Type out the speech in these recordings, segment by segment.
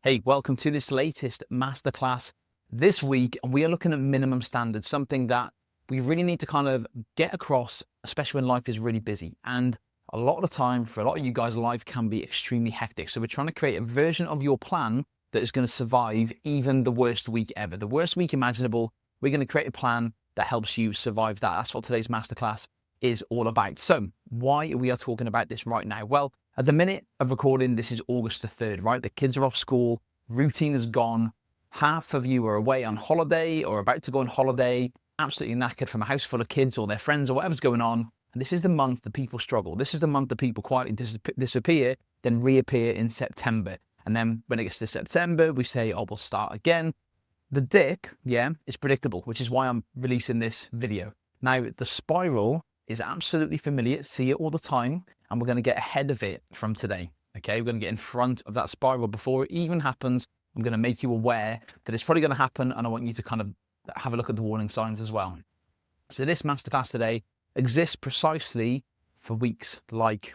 Hey, welcome to this latest masterclass. This week, we are looking at minimum standards, something that we really need to kind of get across, especially when life is really busy. And a lot of the time, for a lot of you guys, life can be extremely hectic. So we're trying to create a version of your plan that is going to survive even the worst week ever, the worst week imaginable. We're going to create a plan that helps you survive that. That's what today's masterclass is all about. So why we are talking about this right now? Well, at the minute of recording, this is August the 3rd, right? The kids are off school, routine is gone. Half of you are away on holiday or about to go on holiday, absolutely knackered from a house full of kids or their friends or whatever's going on. And this is the month that people struggle. This is the month that people quietly disappear, then reappear in September. And then when it gets to September, we say, oh, we'll start again. The dip, is predictable, which is why I'm releasing this video. Now, the spiral is absolutely familiar, see it all the time, and we're going to get ahead of it from today, okay? We're going to get in front of that spiral before it even happens. I'm going to make you aware that it's probably going to happen, and I want you to kind of have a look at the warning signs as well. So this masterclass today exists precisely for weeks like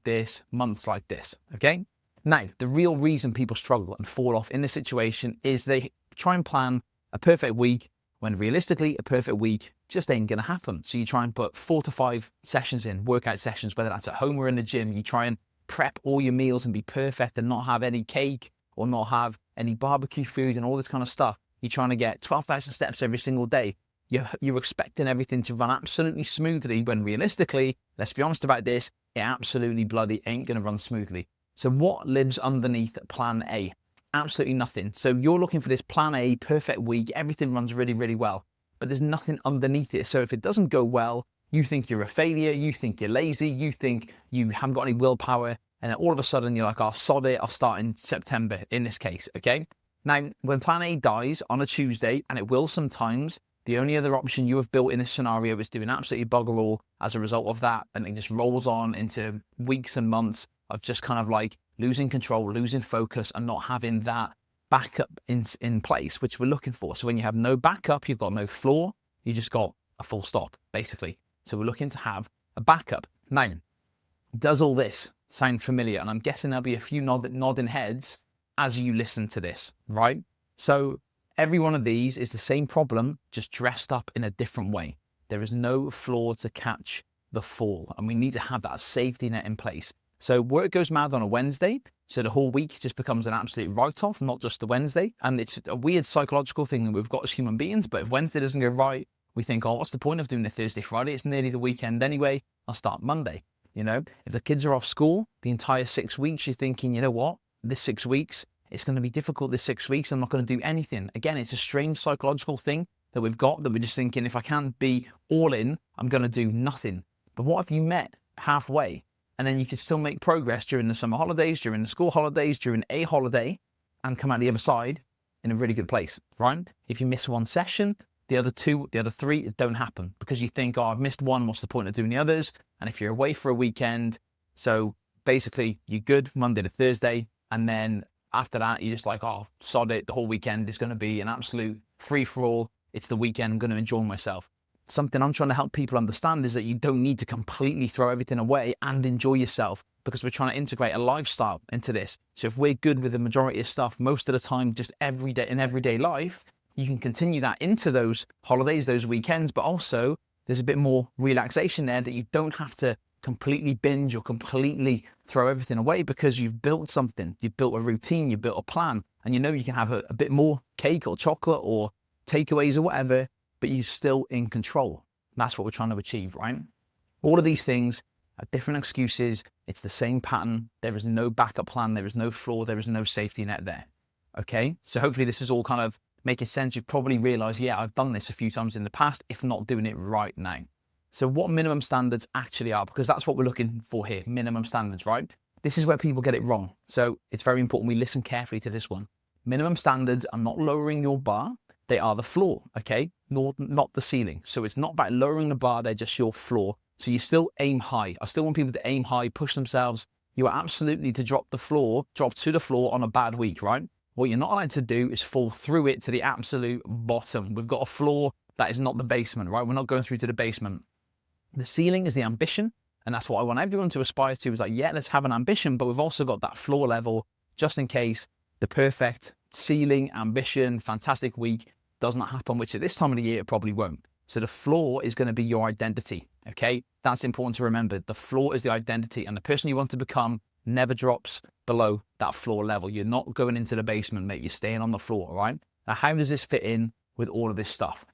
this, months like this, okay? Now, the real reason people struggle and fall off in this situation is they try and plan a perfect week when realistically a perfect week just ain't going to happen. So you try and put 4 to 5 sessions in, workout sessions, whether that's at home or in the gym. You try and prep all your meals and be perfect and not have any cake or not have any barbecue food and all this kind of stuff. You're trying to get 12,000 steps every single day. You're expecting everything to run absolutely smoothly when realistically, let's be honest about this, it absolutely bloody ain't going to run smoothly. So what lives underneath plan A? Absolutely nothing. So you're looking for this plan A, perfect week, everything runs really, really well, but there's nothing underneath it. So if it doesn't go well, you think you're a failure, you think you're lazy, you think you haven't got any willpower, and then all of a sudden you're like, oh, sod it, I'll start in September in this case, okay? Now, when plan A dies on a Tuesday, and it will sometimes, the only other option you have built in this scenario is doing absolutely bugger all as a result of that, and it just rolls on into weeks and months of just kind of like losing control, losing focus, and not having that backup in place, which we're looking for. So when you have no backup, you've got no floor, you just got a full stop, basically. So we're looking to have a backup. Now, does all this sound familiar? And I'm guessing there'll be a few nodding heads as you listen to this, right? So every one of these is the same problem, just dressed up in a different way. There is no floor to catch the fall, and we need to have that safety net in place. So work goes mad on a Wednesday, so the whole week just becomes an absolute write-off, not just the Wednesday. And it's a weird psychological thing that we've got as human beings, but if Wednesday doesn't go right, we think, oh, what's the point of doing the Thursday, Friday? It's nearly the weekend anyway, I'll start Monday. You know, if the kids are off school, the entire 6 weeks, you're thinking, you know what, this 6 weeks, it's going to be difficult this 6 weeks, I'm not going to do anything. Again, it's a strange psychological thing that we've got, that we're just thinking, if I can't be all in, I'm going to do nothing. But what if you met halfway? And then you can still make progress during the summer holidays, during the school holidays, during a holiday, and come out the other side in a really good place, right? If you miss one session, the other 2, the other 3, it don't happen because you think, oh, I've missed one, what's the point of doing the others? And if you're away for a weekend, so basically you're good Monday to Thursday, and then after that, you're just like, oh, sod it, the whole weekend is going to be an absolute free-for-all. It's the weekend, I'm going to enjoy myself. Something I'm trying to help people understand is that you don't need to completely throw everything away and enjoy yourself, because we're trying to integrate a lifestyle into this. So if we're good with the majority of stuff most of the time, just every day in everyday life, you can continue that into those holidays, those weekends, but also there's a bit more relaxation there that you don't have to completely binge or completely throw everything away, because you've built something, you've built a routine, you've built a plan, and you know you can have a bit more cake or chocolate or takeaways or whatever, but you're still in control. That's what we're trying to achieve, right? All of these things are different excuses. It's the same pattern. There is no backup plan. There is no floor. There is no safety net there. Okay? So hopefully this is all kind of making sense. You've probably realized, yeah, I've done this a few times in the past, if not doing it right now. So what minimum standards actually are, because that's what we're looking for here, minimum standards, right? This is where people get it wrong. So it's very important we listen carefully to this one. Minimum standards are not lowering your bar. They are the floor, okay? Not the ceiling. So it's not about lowering the bar, they're just your floor. So you still aim high. I still want people to aim high, push themselves. You are absolutely to drop to the floor on a bad week, right? What you're not allowed to do is fall through it to the absolute bottom. We've got a floor that is not the basement, right? We're not going through to the basement. The ceiling is the ambition, and that's what I want everyone to aspire to, is like, yeah, let's have an ambition, but we've also got that floor level just in case The perfect ceiling, ambition, fantastic week does not happen, which at this time of the year, it probably won't. So the floor is going to be your identity, okay? That's important to remember. The floor is the identity, and the person you want to become never drops below that floor level. You're not going into the basement, mate. You're staying on the floor, all right? Now, how does this fit in with all of this stuff?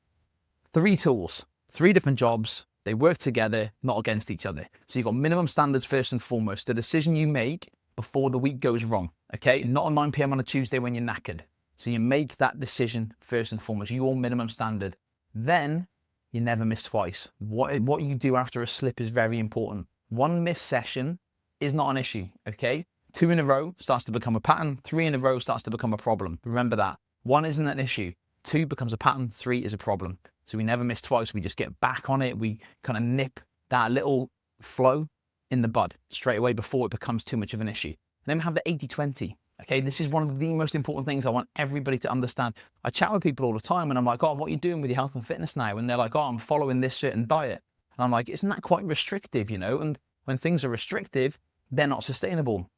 3 tools, 3 different jobs. They work together, not against each other. So you've got minimum standards first and foremost. The decision you make before the week goes wrong, okay? Not at 9 p.m. on a Tuesday when you're knackered. So you make that decision first and foremost, your minimum standard. Then you never miss twice. What you do after a slip is very important. 1 missed session is not an issue, okay? 2 in a row starts to become a pattern. 3 in a row starts to become a problem. Remember that. 1 isn't an issue. 2 becomes a pattern. 3 is a problem. So we never miss twice. We just get back on it. We kind of nip that little flow in the bud straight away before it becomes too much of an issue. And then we have the 80-20. Okay, this is one of the most important things I want everybody to understand. I chat with people all the time and I'm like, oh, what are you doing with your health and fitness now? And they're like, oh, I'm following this certain diet. And I'm like, isn't that quite restrictive, you know? And when things are restrictive, they're not sustainable.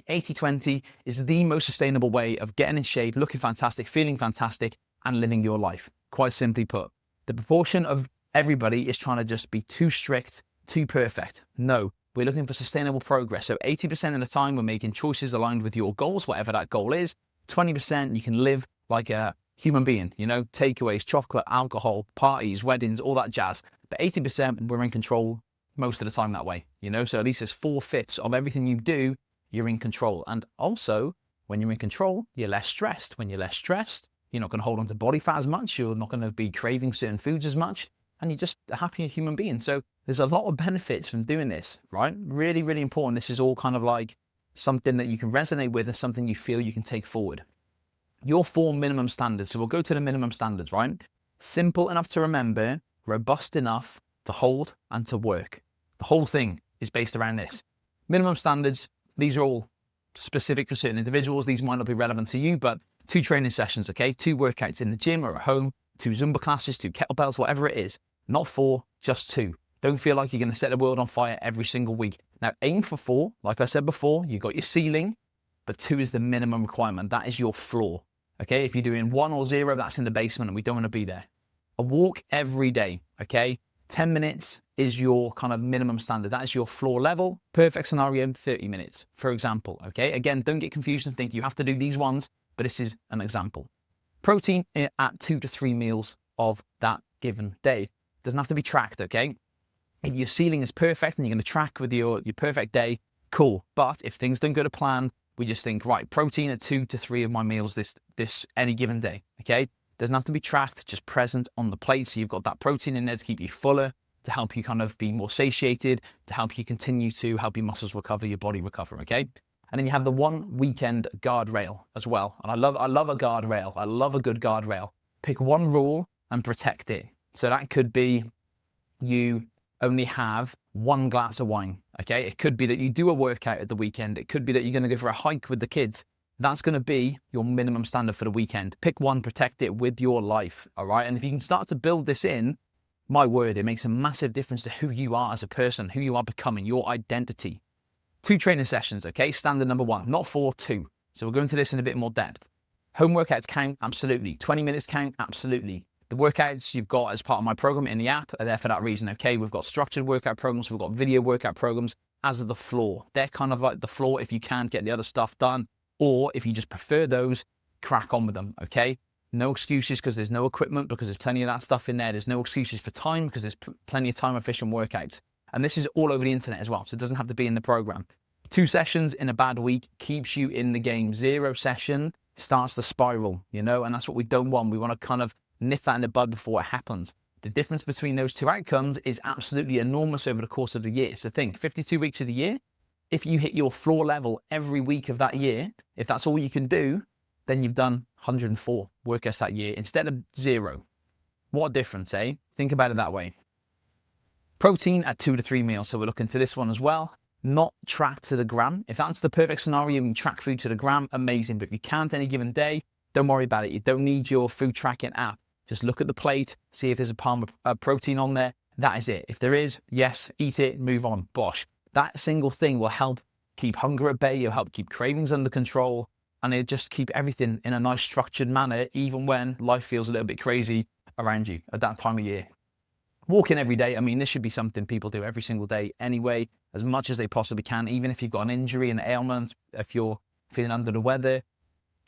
80-20 is the most sustainable way of getting in shape, looking fantastic, feeling fantastic, and living your life. Quite simply put, the proportion of everybody is trying to just be too strict, too perfect. No, we're looking for sustainable progress. So 80% of the time, we're making choices aligned with your goals, whatever that goal is. 20%, you can live like a human being, you know, takeaways, chocolate, alcohol, parties, weddings, all that jazz. But 80%, we're in control most of the time that way, you know? So at least there's 4/5 of everything you do, you're in control. And also, when you're in control, you're less stressed. When you're less stressed, you're not going to hold on to body fat as much. You're not going to be craving certain foods as much. And you're just a happier human being. So there's a lot of benefits from doing this, right? Really, really important. This is all kind of like something that you can resonate with and something you feel you can take forward. Your 4 minimum standards. So we'll go to the minimum standards, right? Simple enough to remember, robust enough to hold and to work. The whole thing is based around this. Minimum standards, these are all specific for certain individuals. These might not be relevant to you, but 2 training sessions, okay? 2 workouts in the gym or at home, 2 Zumba classes, 2 kettlebells, whatever it is. Not 4, just 2. Don't feel like you're going to set the world on fire every single week. Now, aim for 4. Like I said before, you've got your ceiling, but 2 is the minimum requirement. That is your floor, okay? If you're doing 1 or 0, that's in the basement and we don't want to be there. A walk every day, okay? 10 minutes is your kind of minimum standard. That is your floor level. Perfect scenario, 30 minutes, for example, okay? Again, don't get confused and think you have to do these ones, but this is an example. Protein at 2 to 3 meals of that given day. Doesn't have to be tracked, okay? If your ceiling is perfect and you're going to track with your perfect day, cool. But if things don't go to plan, we just think, right, protein at 2 to 3 of my meals this any given day, okay? Doesn't have to be tracked, just present on the plate. So you've got that protein in there to keep you fuller, to help you kind of be more satiated, to help you continue to help your muscles recover, your body recover, okay? And then you have the 1 weekend guardrail as well. And I love a guardrail. I love a good guardrail. Pick 1 rule and protect it. So that could be you only have 1 glass of wine, okay? It could be that you do a workout at the weekend. It could be that you're going to go for a hike with the kids. That's going to be your minimum standard for the weekend. Pick 1, protect it with your life, all right? And if you can start to build this in, my word, it makes a massive difference to who you are as a person, who you are becoming, your identity. 2 training sessions, okay? Standard number 1, not 4, 2. So we'll go into this in a bit more depth. Home workouts count, absolutely. 20 minutes count, absolutely. The workouts you've got as part of my program in the app are there for that reason, okay? We've got structured workout programs, we've got video workout programs as the floor. They're kind of like the floor if you can't get the other stuff done, or if you just prefer those, crack on with them, okay? No excuses because there's no equipment, because there's plenty of that stuff in there. There's no excuses for time because there's plenty of time-efficient workouts. And this is all over the internet as well, so it doesn't have to be in the program. 2 sessions in a bad week keeps you in the game. 0 session starts the spiral, you know, and that's what we don't want. We want to kind of nip that in the bud before it happens. The difference between those 2 outcomes is absolutely enormous over the course of the year. So think, 52 weeks of the year, if you hit your floor level every week of that year, if that's all you can do, then you've done 104 workouts that year instead of 0. What a difference, eh? Think about it that way. Protein at 2 to 3 meals. So we're looking to this one as well. Not tracked to the gram. If that's the perfect scenario, you can track food to the gram, amazing. But if you can't any given day, don't worry about it. You don't need your food tracking app. Just look at the plate, see if there's a palm of protein on there. That is it. If there is, yes, eat it, move on, bosh. That single thing will help keep hunger at bay. You'll help keep cravings under control. and it just keep everything in a nice structured manner, even when life feels a little bit crazy around you at that time of year. Walking every day, I mean, this should be something people do every single day anyway, as much as they possibly can, even if you've got an injury, an ailment, if you're feeling under the weather,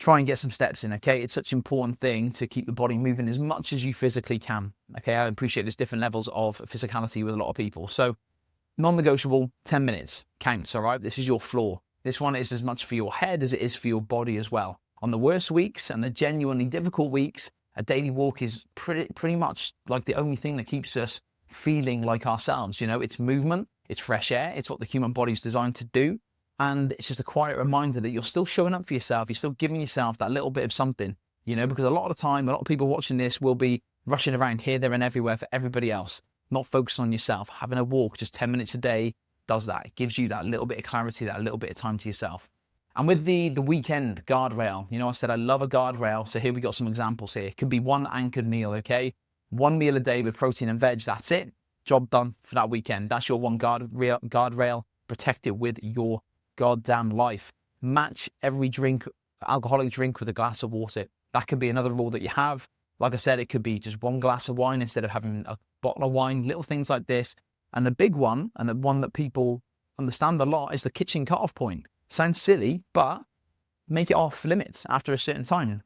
try and get some steps in, okay? It's such an important thing to keep the body moving as much as you physically can, okay? I appreciate there's different levels of physicality with a lot of people. So non-negotiable, 10 minutes counts, all right? This is your floor. This one is as much for your head as it is for your body as well. On the worst weeks and the genuinely difficult weeks, a daily walk is pretty much like the only thing that keeps us feeling like ourselves. You know, it's movement, it's fresh air, it's what the human body's designed to do. And it's just a quiet reminder that you're still showing up for yourself. You're still giving yourself that little bit of something, you know, because a lot of the time, a lot of people watching this will be rushing around here, there and everywhere for everybody else, not focused on yourself. Having a walk just 10 minutes a day does that. It gives you that little bit of clarity, that little bit of time to yourself. And with the weekend guardrail, you know, I said I love a guardrail. So here we got some examples here. It could be one anchored meal, okay? One meal a day with protein and veg, that's it. Job done for that weekend. That's your one guardrail. Protect it with your goddamn life. Match every alcoholic drink with a glass of water. That could be another rule that you have. Like I said, it could be just one glass of wine instead of having a bottle of wine, little things like this. And the big one, and the one that people understand a lot, is the kitchen cutoff point. Sounds silly, but make it off limits after a certain time.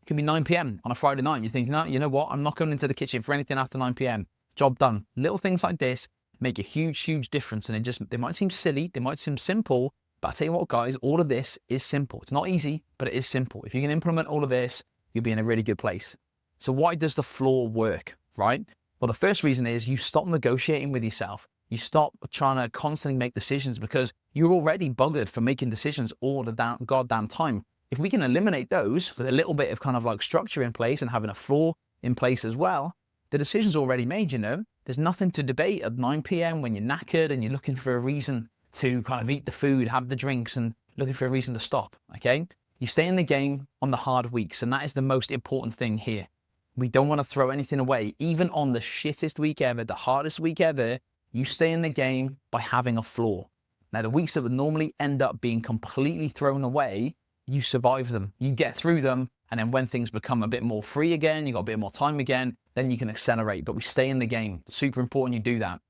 It could be 9 p.m. on a Friday night. You're thinking, no, you know what? I'm not going into the kitchen for anything after 9 p.m. Job done. Little things like this make a huge, huge difference. And they might seem silly, they might seem simple, but I tell you what, guys, all of this is simple. It's not easy, but it is simple. If you can implement all of this, you'll be in a really good place. So why does the floor work, right? Well, the first reason is you stop negotiating with yourself. You stop trying to constantly make decisions because you're already buggered for making decisions all the goddamn time. If we can eliminate those with a little bit of kind of like structure in place and having a floor in place as well, the decision's already made, you know? There's nothing to debate at 9 p.m. when you're knackered and you're looking for a reason to kind of eat the food, have the drinks, and looking for a reason to stop, okay? You stay in the game on the hard weeks, and that is the most important thing here. We don't want to throw anything away. Even on the shittest week ever, the hardest week ever, you stay in the game by having a floor. Now, the weeks that would normally end up being completely thrown away, you survive them. You get through them, and then when things become a bit more free again, you got a bit more time again, then you can accelerate. But we stay in the game. It's super important you do that.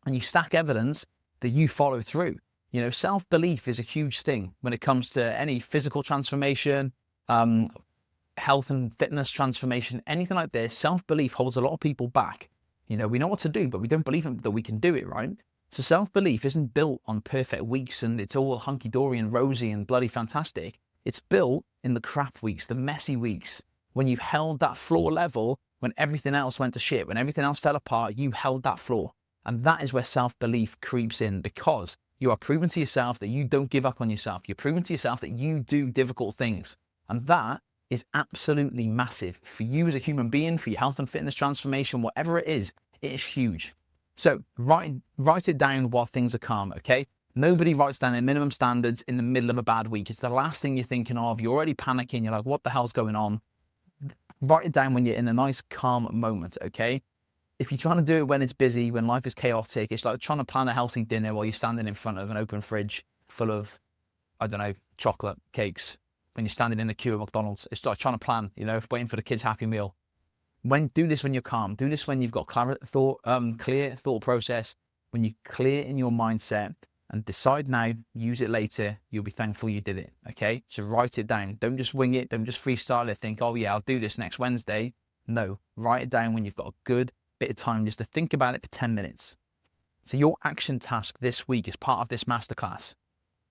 And you stack evidence that you follow through. You know, self-belief is a huge thing when it comes to any physical transformation, health and fitness transformation, anything like this. Self-belief holds a lot of people back. You know, we know what to do, but we don't believe that we can do it, right? So self-belief isn't built on perfect weeks and it's all hunky-dory and rosy and bloody fantastic. It's built in the crap weeks, the messy weeks, when you've held that floor level, when everything else went to shit, when everything else fell apart, you held that floor. And that is where self-belief creeps in, because you are proving to yourself that you don't give up on yourself. You're proving to yourself that you do difficult things. And that is absolutely massive for you as a human being, for your health and fitness transformation, whatever it is huge. So write it down while things are calm, okay? Nobody writes down their minimum standards in the middle of a bad week. It's the last thing you're thinking of. You're already panicking. You're like, what the hell's going on? Write it down when you're in a nice calm moment, okay? If you're trying to do it when it's busy, when life is chaotic, it's like trying to plan a healthy dinner while you're standing in front of an open fridge full of, I don't know, chocolate cakes. When you're standing in a queue at McDonald's, it's like trying to plan, you know, waiting for the kids' happy meal. Do this when you're calm. Do this when you've got clear thought process, when you're clear in your mindset, and decide now, use it later. You'll be thankful you did it, okay? So write it down. Don't just wing it. Don't just freestyle it. Think, oh yeah, I'll do this next Wednesday. No, write it down when you've got a good bit of time just to think about it for 10 minutes. So your action task this week is part of this masterclass.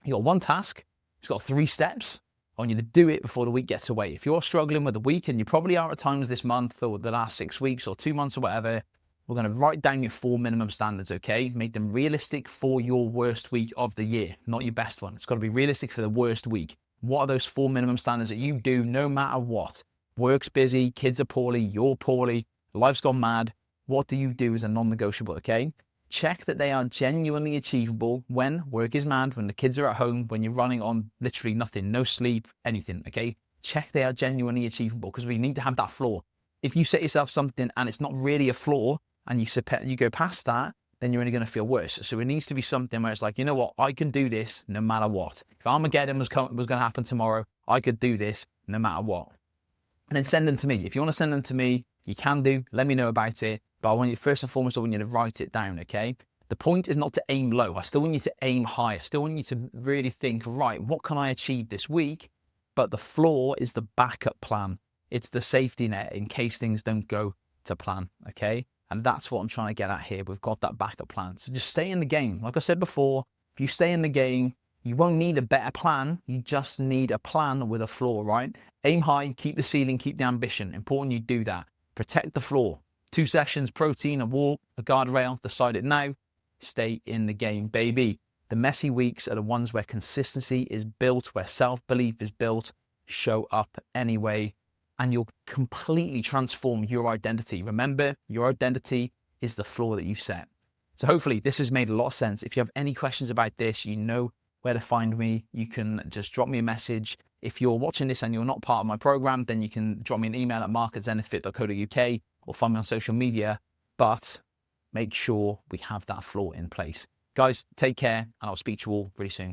You got one task. It's got 3 steps. I want you to do it before the week gets away. If you're struggling with the week, and you probably are at times this month or the last 6 weeks or 2 months or whatever, we're going to write down your 4 minimum standards, okay? Make them realistic for your worst week of the year, not your best one. It's got to be realistic for the worst week. What are those 4 minimum standards that you do no matter what? Work's busy, kids are poorly, you're poorly, life's gone mad. What do you do as a non-negotiable, okay? Check that they are genuinely achievable when work is mad, when the kids are at home, when you're running on literally nothing, no sleep, anything, okay? Check they are genuinely achievable, because we need to have that floor. If you set yourself something and it's not really a floor and you go past that, then you're only going to feel worse. So it needs to be something where it's like, you know what, I can do this no matter what. If Armageddon was going to happen tomorrow, I could do this no matter what. And then send them to me. If you want to send them to me, you can do. Let me know about it. But I want you, first and foremost, I want you to write it down, okay? The point is not to aim low. I still want you to aim high. I still want you to really think, right, what can I achieve this week? But the floor is the backup plan. It's the safety net in case things don't go to plan, okay? And that's what I'm trying to get at here. We've got that backup plan. So just stay in the game. Like I said before, if you stay in the game, you won't need a better plan. You just need a plan with a floor, right? Aim high, keep the ceiling, keep the ambition. Important you do that. Protect the floor. 2 sessions, protein, a walk, a guardrail. Decide it now. Stay in the game, baby. The messy weeks are the ones where consistency is built, where self-belief is built. Show up anyway, and you'll completely transform your identity. Remember, your identity is the floor that you set. So hopefully this has made a lot of sense. If you have any questions about this, you know where to find me. You can just drop me a message. If you're watching this and you're not part of my program, then you can drop me an email at mark@zenithfit.co.uk or find me on social media. But make sure we have that floor in place. Guys, take care, and I'll speak to you all really soon.